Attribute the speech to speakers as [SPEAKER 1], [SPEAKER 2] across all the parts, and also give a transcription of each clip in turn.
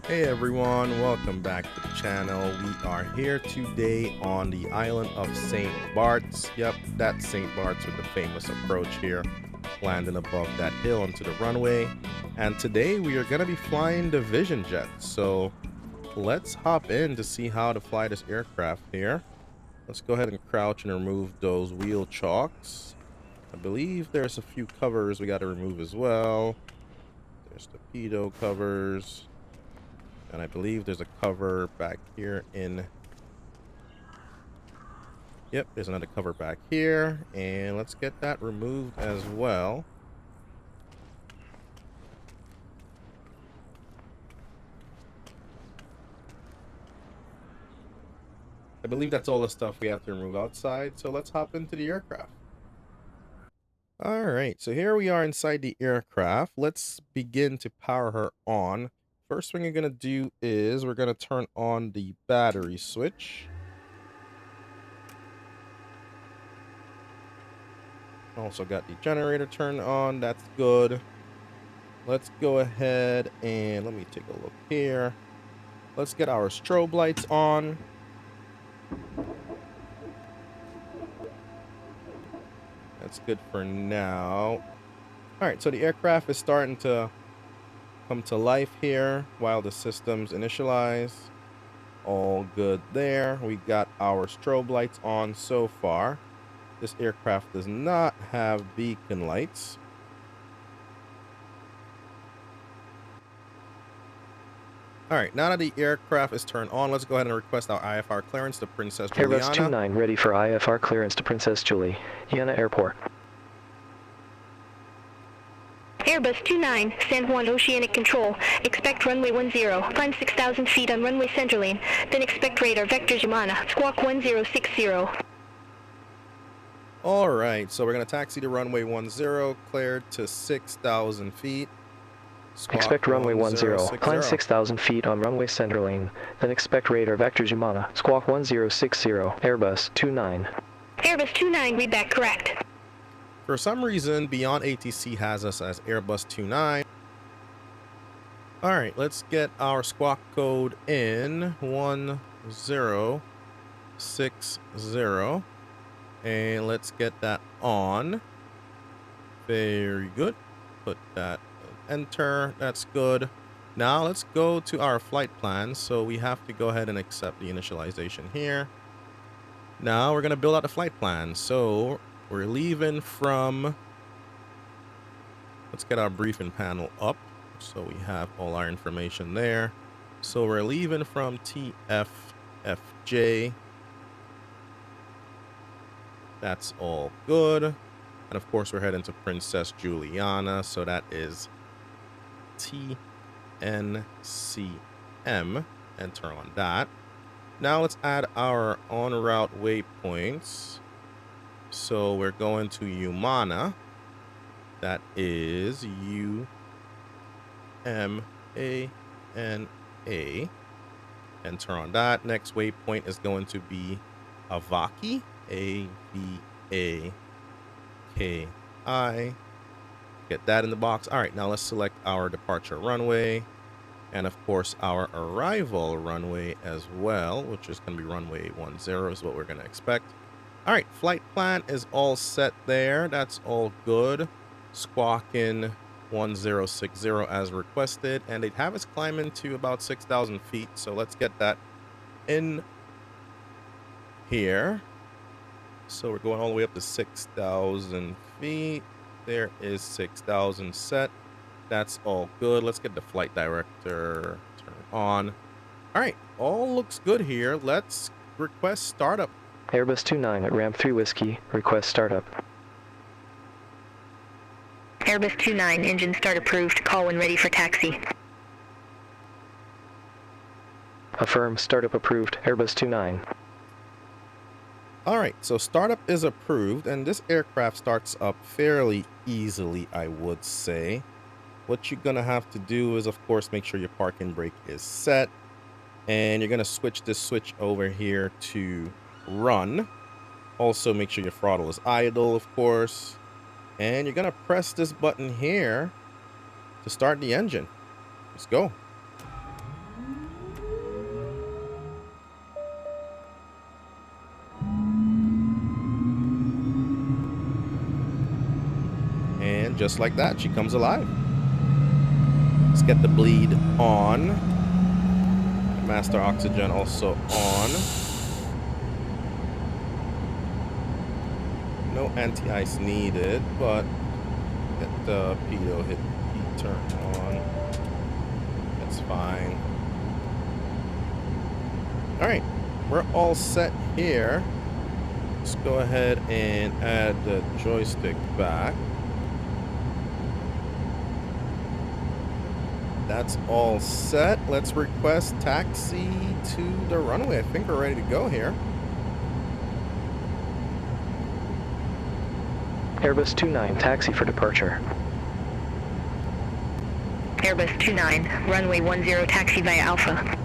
[SPEAKER 1] Hey everyone, welcome back to the channel. We are here today on the island of St. Barts. Yep, that's St. Barts with the famous approach here, landing above that hill onto the runway. And today we are going to be flying the Vision Jet. So let's hop in to see how to fly this aircraft here. Let's go ahead and crouch and remove those wheel chocks. I believe there's a few covers we got to remove as well. There's torpedo covers. And I believe there's a cover back here in... Yep, there's another cover back here. And let's get that removed as well. I believe that's all the stuff we have to remove outside. So let's hop into the aircraft. Alright, so here we are inside the aircraft. Let's begin to power her on. First thing we're going to do is we're going to turn on the battery switch. Also got the generator turned on. That's good. Let's go ahead and let me take a look here. Let's get our strobe lights on. That's good for now. Alright, so the aircraft is starting to come to life here while the systems initialize. All good there. We got our strobe lights on so far. This aircraft does not have beacon lights. Alright, now that the aircraft is turned on, let's go ahead and request our IFR clearance to Princess Juliana.
[SPEAKER 2] Airbus 29 ready for IFR clearance to Princess Juliana Airport.
[SPEAKER 3] Airbus 29, San Juan Oceanic Control. Expect runway 10. Climb 6,000 feet on runway centerlane. Then expect radar vector Juliana. Squawk 1060.
[SPEAKER 1] Alright, so we're going to taxi to runway 10, cleared to 6,000 feet. Squawk
[SPEAKER 2] expect runway 10. Climb 6,000 feet on runway centerlane. Then expect radar vector Juliana. Squawk 1060. Airbus 29.
[SPEAKER 3] Airbus 29, read back correct.
[SPEAKER 1] For some reason, Beyond ATC has us as Airbus 29. Alright, let's get our squawk code in 1060. And let's get that on. Very good. Put that, enter. That's good. Now let's go to our flight plan. So we have to go ahead and accept the initialization here. Now we're going to build out the flight plan. So we're leaving from, let's get our briefing panel up so we have all our information there. So we're leaving from TFFJ. That's all good. And of course we're heading to Princess Juliana. So that is TNCM. Enter on that. Now let's add our en route waypoints. So we're going to Umana. That is U-M-A-N-A. Enter on that. Next waypoint is going to be Avaki. A-V-A-K-I. Get that in the box. All right, now let's select our departure runway. And of course, our arrival runway as well, which is going to be runway 10 is what we're going to expect. All right, flight plan is all set there. That's all good. Squawking 1060 as requested. And they'd have us climbing to about 6,000 feet. So let's get that in here. So we're going all the way up to 6,000 feet. There is 6,000 set. That's all good. Let's get the flight director turned on. All right, all looks good here. Let's request startup.
[SPEAKER 2] Airbus 29 at ramp 3 Whiskey, request startup.
[SPEAKER 3] Airbus 29, engine start approved. Call when ready for taxi.
[SPEAKER 2] Affirm, startup approved, Airbus 29.
[SPEAKER 1] All right, so startup is approved, and this aircraft starts up fairly easily, I would say. What you're gonna have to do is, of course, make sure your parking brake is set, and you're gonna switch this switch over here to run. Also, make sure your throttle is idle, of course, and you're gonna press this button here to start the engine. Let's go. And just like that, she comes alive. Let's get the bleed on. Master oxygen also on. No anti-ice needed, but get the pitot heat turned on. That's fine. All right, we're all set here. Let's go ahead and add the joystick back. That's all set. Let's request taxi to the runway. I think we're ready to go here.
[SPEAKER 2] Airbus 29, taxi for departure.
[SPEAKER 3] Airbus 29, runway 10, taxi via Alpha.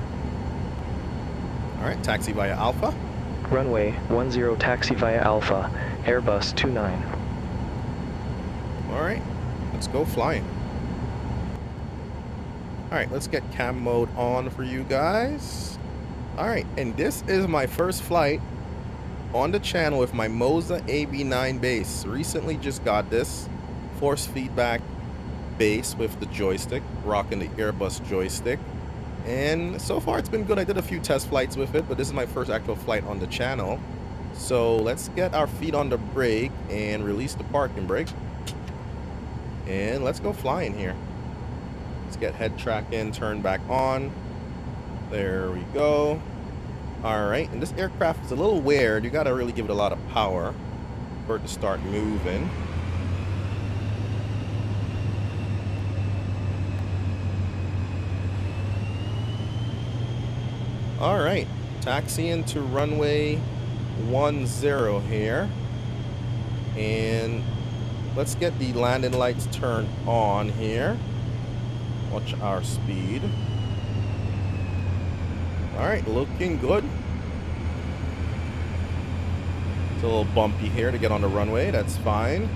[SPEAKER 1] All right, taxi via Alpha.
[SPEAKER 2] Runway 10, taxi via Alpha, Airbus 29.
[SPEAKER 1] All right, let's go flying. All right, let's get cam mode on for you guys. All right, and this is my first flight on the channel with my Moza AB9 base. Recently just got this force feedback base with the joystick, rocking the Airbus joystick. And so far it's been good. I did a few test flights with it, but this is my first actual flight on the channel. So let's get our feet on the brake and release the parking brake. And let's go flying here. Let's get head track in, turn back on. There we go. All right, and this aircraft is a little weird. You gotta really give it a lot of power for it to start moving. All right, taxiing to runway 10 here. And let's get the landing lights turned on here. Watch our speed. All right, looking good. It's a little bumpy here to get on the runway. That's fine.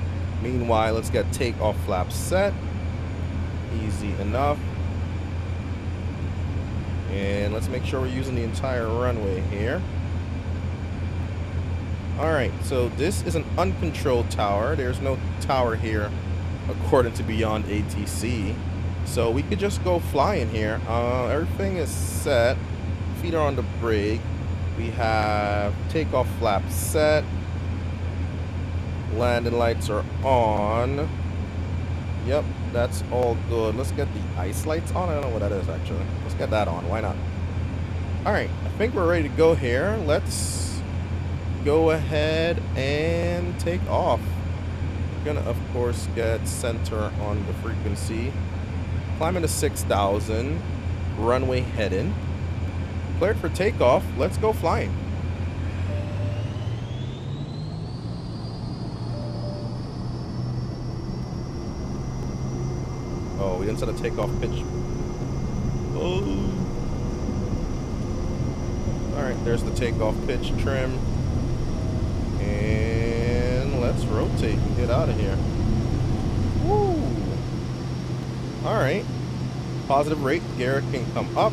[SPEAKER 1] Meanwhile, let's get takeoff flaps set. Easy enough. And let's make sure we're using the entire runway here. All right, so this is an uncontrolled tower. There's no tower here according to Beyond ATC. So we could just go flying here. Everything is set. Feet are on the brake. We have takeoff flaps set. Landing lights are on. Yep, that's all good. Let's get the ice lights on. I don't know what that is actually. Let's get that on. Why not? All right, I think we're ready to go here. Let's go ahead and take off. We're gonna, of course, get center on the frequency. Climbing to 6,000. Runway heading. Cleared for takeoff. Let's go flying. Oh, we didn't set a takeoff pitch. Oh. All right, there's the takeoff pitch trim. And let's rotate and get out of here. Woo. All right. Positive rate. Garrett can come up.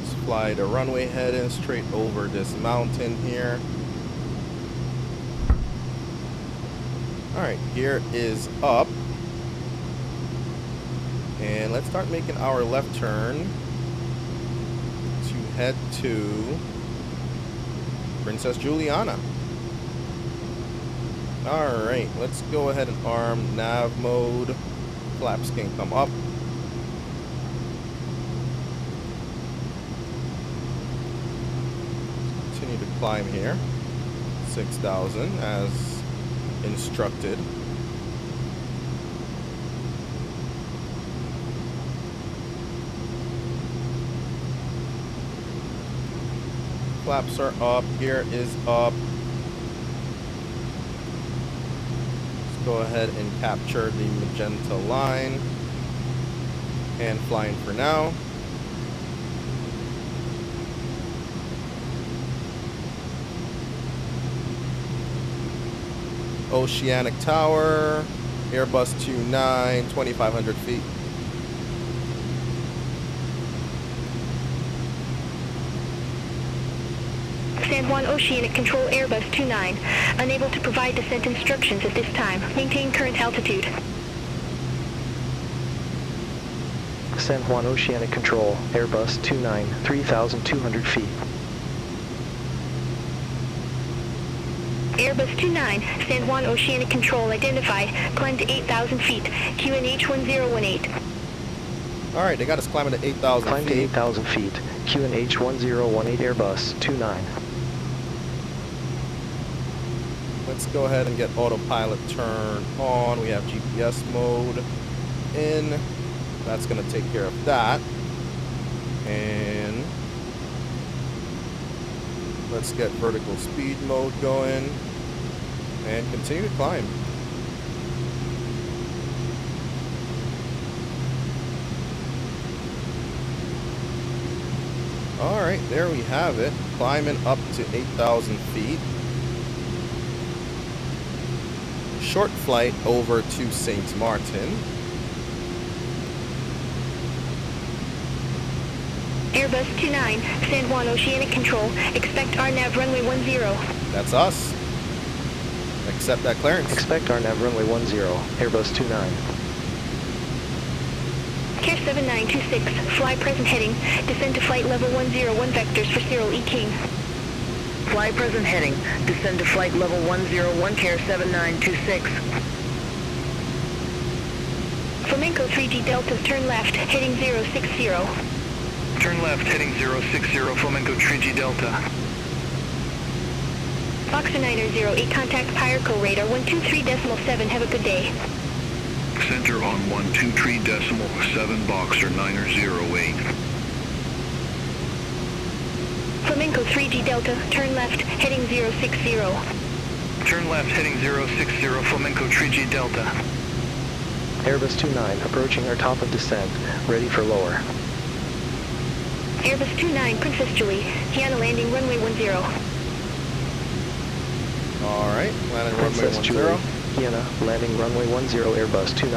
[SPEAKER 1] Let's fly the runway heading straight over this mountain here. All right, gear is up. And let's start making our left turn to head to Princess Juliana. Alright, let's go ahead and arm nav mode. Flaps can come up. Continue to climb here. 6,000 as instructed. Flaps are up, gear is up. Let's go ahead and capture the magenta line and flying for now. Oceanic Tower, Airbus 29, 2,500 feet.
[SPEAKER 3] San Juan Oceanic Control Airbus 29, unable to provide descent instructions at this time. Maintain current altitude.
[SPEAKER 2] San Juan Oceanic Control Airbus 29, 3,200 feet.
[SPEAKER 3] Airbus 29, San Juan Oceanic Control identified. Climb to 8,000 feet. QNH 1018.
[SPEAKER 1] Alright, they got us climbing to 8,000 feet.
[SPEAKER 2] Climb to 8,000 feet. QNH 1018 Airbus 29.
[SPEAKER 1] Let's go ahead and get autopilot turned on. We have GPS mode in. That's going to take care of that. And let's get vertical speed mode going and continue to climb. All right, there we have it. Climbing up to 8,000 feet. Short flight over to St. Maarten.
[SPEAKER 3] Airbus 29, San Juan Oceanic Control. Expect RNAV runway 10.
[SPEAKER 1] That's us. Accept that clearance.
[SPEAKER 2] Expect RNAV runway 10, Airbus 29.
[SPEAKER 3] Care 7926, fly present heading. Descend to flight level 101 vectors for Cyril E. King.
[SPEAKER 4] Fly present heading. Descend to flight level 101, Care 7926.
[SPEAKER 3] Flamenco 3G Deltas, turn left, heading 060.
[SPEAKER 5] Turn left, heading 060, Flamenco 3G Delta.
[SPEAKER 3] Boxer 908, contact Pyreco radar 123.7, have a good day.
[SPEAKER 5] Center on 123.7, Boxer 908.
[SPEAKER 3] Flamenco 3G Delta, turn left, heading 060.
[SPEAKER 5] Turn left, heading 060, Flamenco 3G Delta.
[SPEAKER 2] Airbus 29 approaching our top of descent, ready for lower.
[SPEAKER 3] Airbus 29, Princess Juliana landing runway 10.
[SPEAKER 1] All right, landing
[SPEAKER 2] Princess
[SPEAKER 1] runway 10.
[SPEAKER 2] Juliana landing runway 10, Airbus 29.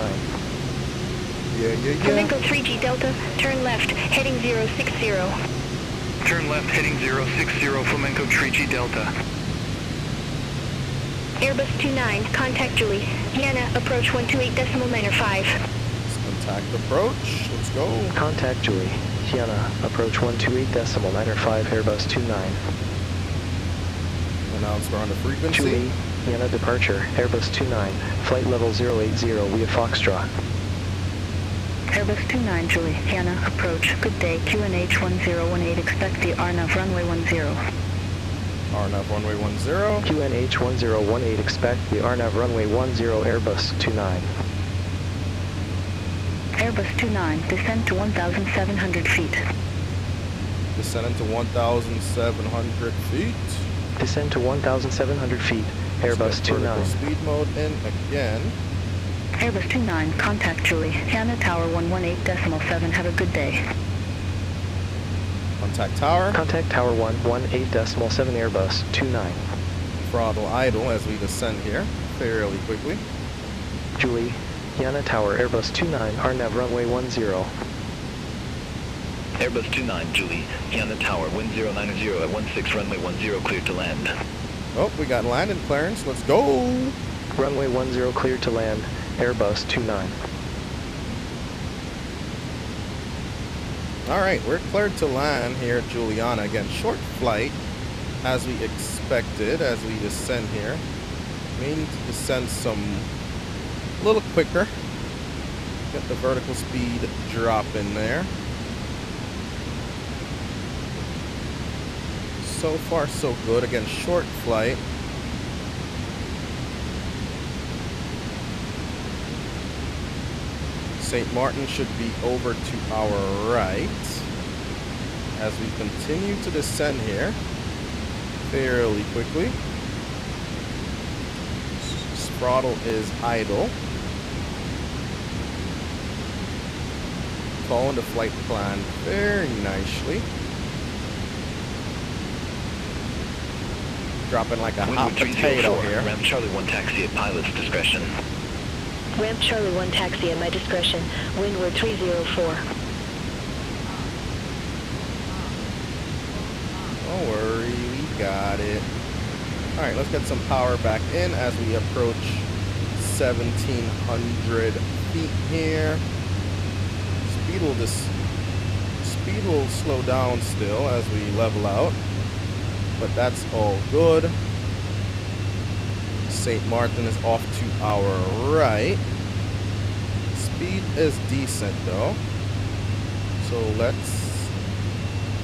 [SPEAKER 1] Yeah.
[SPEAKER 3] Flamenco 3G Delta, turn left, heading 060.
[SPEAKER 5] Turn left, heading 060, Flamenco 3G Delta.
[SPEAKER 3] Airbus 29, contact Juliana, approach 128.95.
[SPEAKER 1] Contact approach. Let's go.
[SPEAKER 2] Contact Juliana, approach 128.95, Airbus 29.
[SPEAKER 1] Announce we're on the frequency.
[SPEAKER 2] Juliana departure, Airbus 29, flight level 080 via Foxtrot.
[SPEAKER 4] Airbus 29, Juliana, approach. Good day, QNH 1018, expect the RNAV runway 10.
[SPEAKER 1] RNAV runway 10.
[SPEAKER 2] QNH 1018, expect the RNAV runway 10, Airbus 29.
[SPEAKER 4] Airbus 29, descend to 1,700 feet.
[SPEAKER 1] Descending to 1,700 feet.
[SPEAKER 2] Descend to 1,700 feet, Airbus 29.
[SPEAKER 1] Speed mode in again.
[SPEAKER 4] Airbus 29, contact Juliana Tower 118.7, have a good day.
[SPEAKER 1] Contact tower.
[SPEAKER 2] Contact Tower 118.7, Airbus 29.
[SPEAKER 1] Throttle idle as we descend here fairly quickly.
[SPEAKER 2] Juliana Tower, Airbus 29, RNAV runway 10.
[SPEAKER 6] Airbus 29, Juliana Tower, wind 090 at 16 runway 10, cleared to land.
[SPEAKER 1] Oh, we got landing clearance. Let's go.
[SPEAKER 2] Runway 10 cleared to land, Airbus 29.
[SPEAKER 1] All right, we're cleared to land here at Juliana. Again, short flight as we expected as we descend here. May need to descend a little quicker. Get the vertical speed drop in there. So far, so good. Again, short flight. St. Maarten should be over to our right as we continue to descend here fairly quickly. Throttle is idle. Following the flight plan very nicely. Dropping like a hot potato here.
[SPEAKER 6] Ramp Charlie 1 taxi at pilot's discretion.
[SPEAKER 7] Ramp Charlie 1 taxi at my discretion. Windward 304.
[SPEAKER 1] Don't worry, we got it. Alright, let's get some power back in as we approach 1,700 feet here. Speed will slow down still as we level out, but that's all good. St. Maarten is off to our right. Speed is decent though, so let's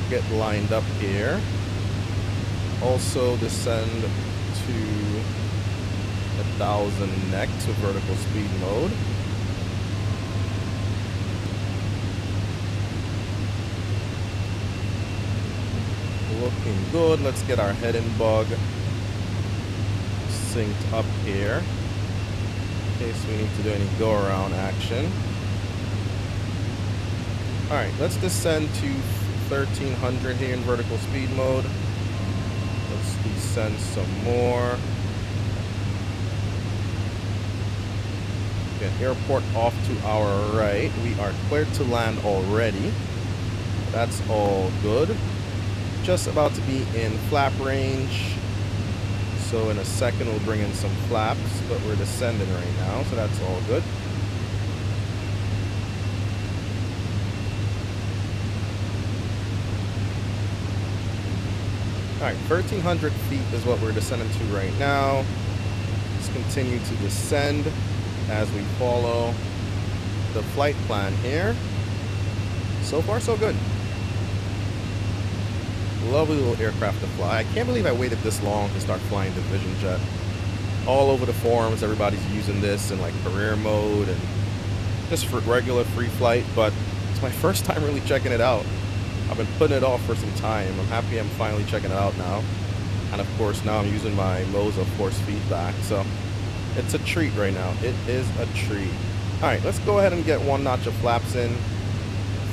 [SPEAKER 1] get lined up here. Also descend to 1,000 next to vertical speed mode. Looking good. Let's get our head and bug synced up here in case we need to do any go around action. Alright, let's descend to 1,300 here in vertical speed mode. Let's descend some more. Okay, airport off to our right. We are cleared to land already. That's all good. Just about to be in flap range. So in a second we'll bring in some flaps, but we're descending right now, so that's all good. Alright, 1,300 feet is what we're descending to right now. Let's continue to descend as we follow the flight plan here. So far, so good. Lovely little aircraft to fly. I can't believe I waited this long to start flying the Vision Jet. All over the forums, everybody's using this in like career mode and just for regular free flight, but it's my first time really checking it out. I've been putting it off for some time. I'm happy I'm finally checking it out now. And of course now I'm using my Moza force feedback, so it's a treat right now. It is a treat. Alright, let's go ahead and get one notch of flaps in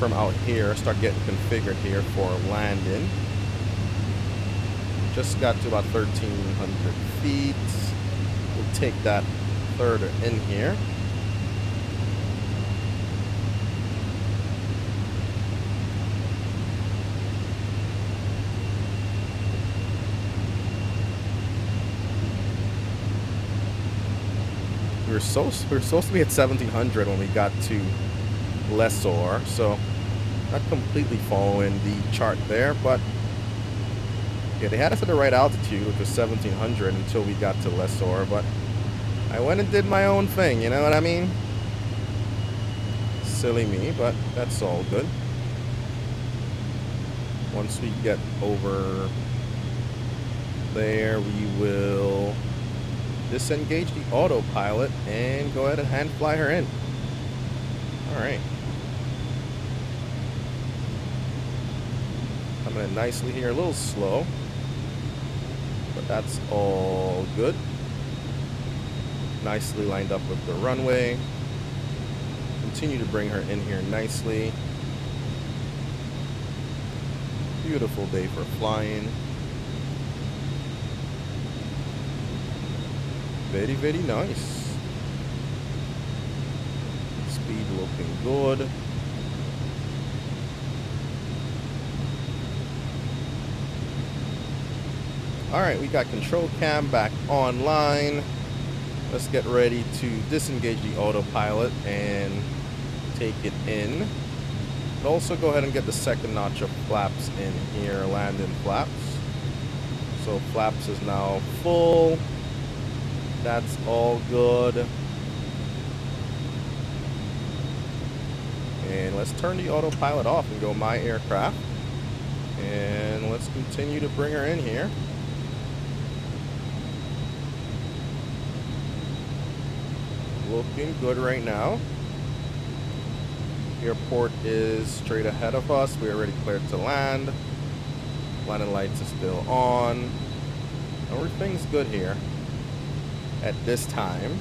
[SPEAKER 1] from out here. Start getting configured here for landing. Just got to about 1,300 feet. We'll take that further in here. We were supposed to be at 1,700 when we got to Lessor, so not completely following the chart there, but yeah, they had us at the right altitude, which was 1,700 until we got to Lessor, but I went and did my own thing, you know what I mean? Silly me, but that's all good. Once we get over there, we will disengage the autopilot and go ahead and hand fly her in. Alright. Coming in nicely here, a little slow, but that's all good. Nicely lined up with the runway. Continue to bring her in here nicely. Beautiful day for flying. Very, very nice. Speed looking good. Alright, we got control cam back online. Let's get ready to disengage the autopilot and take it in. And also go ahead and get the second notch of flaps in here, landing flaps. So flaps is now full. That's all good. And let's turn the autopilot off and go my aircraft. And let's continue to bring her in here. Looking good right now. Airport is straight ahead of us. We're already cleared to land. Landing lights are still on. Everything's good here at this time.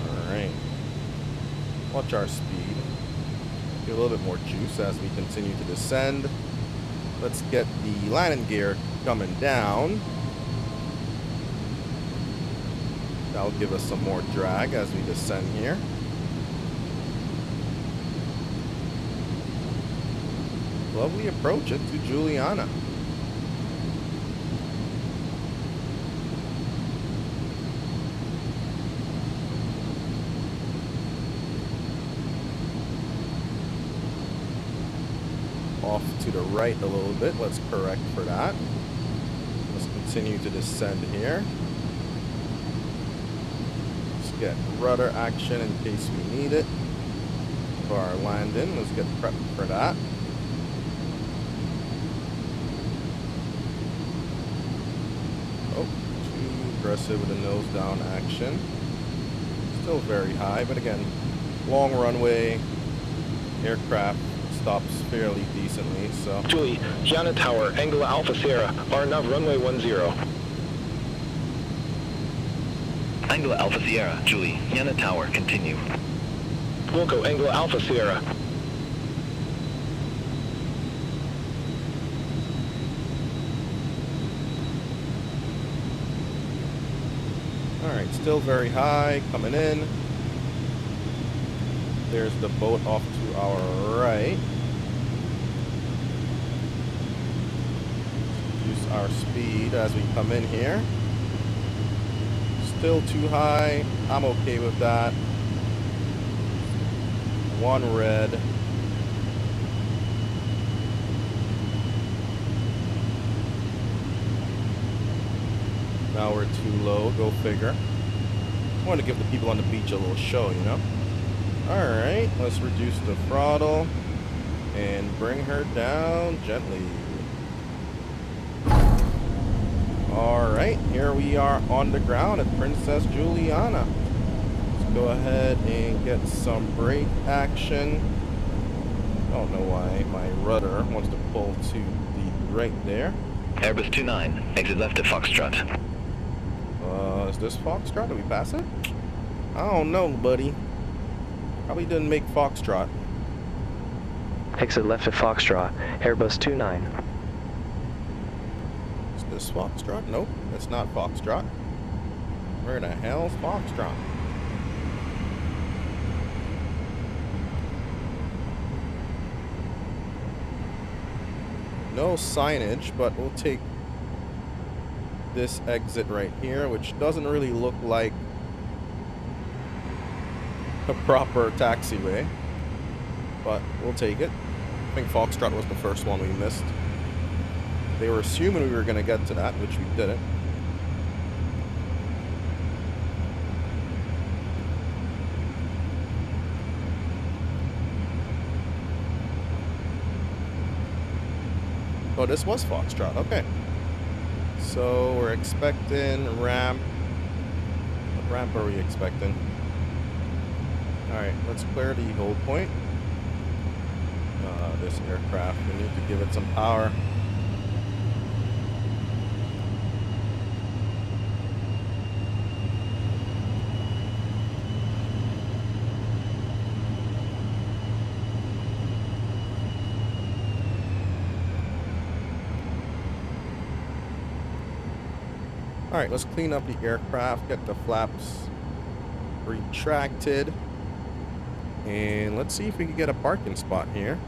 [SPEAKER 1] Alright. Watch our speed. Get a little bit more juice as we continue to descend. Let's get the landing gear coming down. That'll give us some more drag as we descend here. Lovely approach it to Juliana. Off to the right a little bit. Let's correct for that. Let's continue to descend here. Let's get rudder action in case we need it for our landing. Let's get prepped for that. Oh, too aggressive with the nose down action. Still very high, but again, long runway, aircraft stops fairly decently, so.
[SPEAKER 8] Juliana Tower, Angle Alpha Sierra, RNAV runway 10.
[SPEAKER 6] Angle Alpha Sierra, Juliana Tower, continue.
[SPEAKER 8] Wilco, Angle Alpha Sierra.
[SPEAKER 1] Alright, still very high, coming in. There's the boat off to our right. Use our speed as we come in here. Still too high. I'm okay with that. One red. Now we're too low. Go figure. I want to give the people on the beach a little show, you know? Alright, let's reduce the throttle and bring her down gently. Alright, here we are on the ground at Princess Juliana. Let's go ahead and get some brake action. I don't know why my rudder wants to pull to the right there.
[SPEAKER 6] Airbus 29, exit left at Foxtrot.
[SPEAKER 1] Is this Foxtrot? Did we pass it? I don't know, buddy. Probably didn't make Foxtrot.
[SPEAKER 2] Exit left at Foxtrot, Airbus 29.
[SPEAKER 1] Is this Foxtrot? Nope, it's not Foxtrot. Where the hell's Foxtrot? No signage, but we'll take this exit right here, which doesn't really look like a proper taxiway, but we'll take it. I think Foxtrot was the first one we missed. They were assuming we were going to get to that, which we didn't. Oh, this was Foxtrot. Okay. So we're expecting ramp. What ramp are we expecting? Alright, let's clear the hold point. This aircraft, we need to give it some power. Alright, let's clean up the aircraft, get the flaps retracted, and let's see if we can get a parking spot here.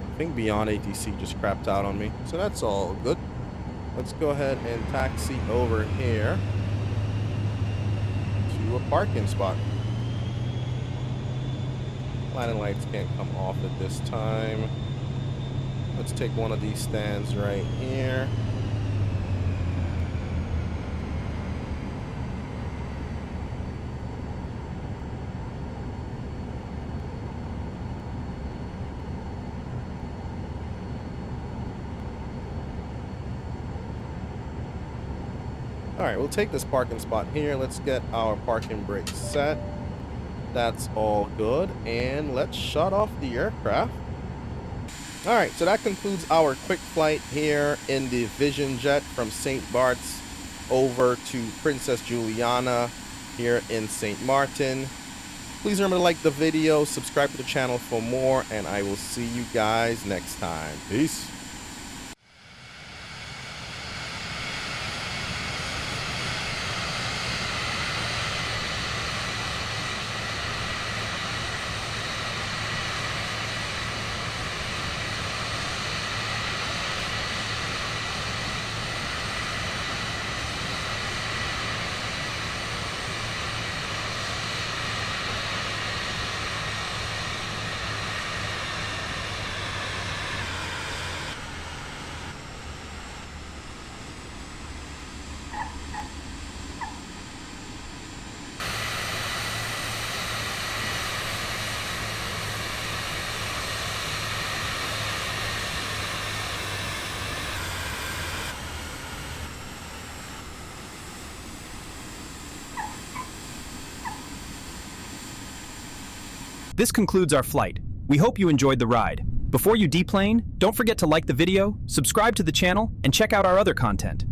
[SPEAKER 1] I think Beyond ATC just crapped out on me, so that's all good. Let's go ahead and taxi over here to a parking spot. Landing lights can't come off at this time. Let's take one of these stands right here. All right, we'll take this parking spot here. Let's get our parking brake set. That's all good. And let's shut off the aircraft. All right, so that concludes our quick flight here in the Vision Jet from St. Barts over to Princess Juliana here in St. Maarten. Please remember to like the video, subscribe to the channel for more, and I will see you guys next time. Peace.
[SPEAKER 9] This concludes our flight. We hope you enjoyed the ride. Before you deplane, don't forget to like the video, subscribe to the channel, and check out our other content.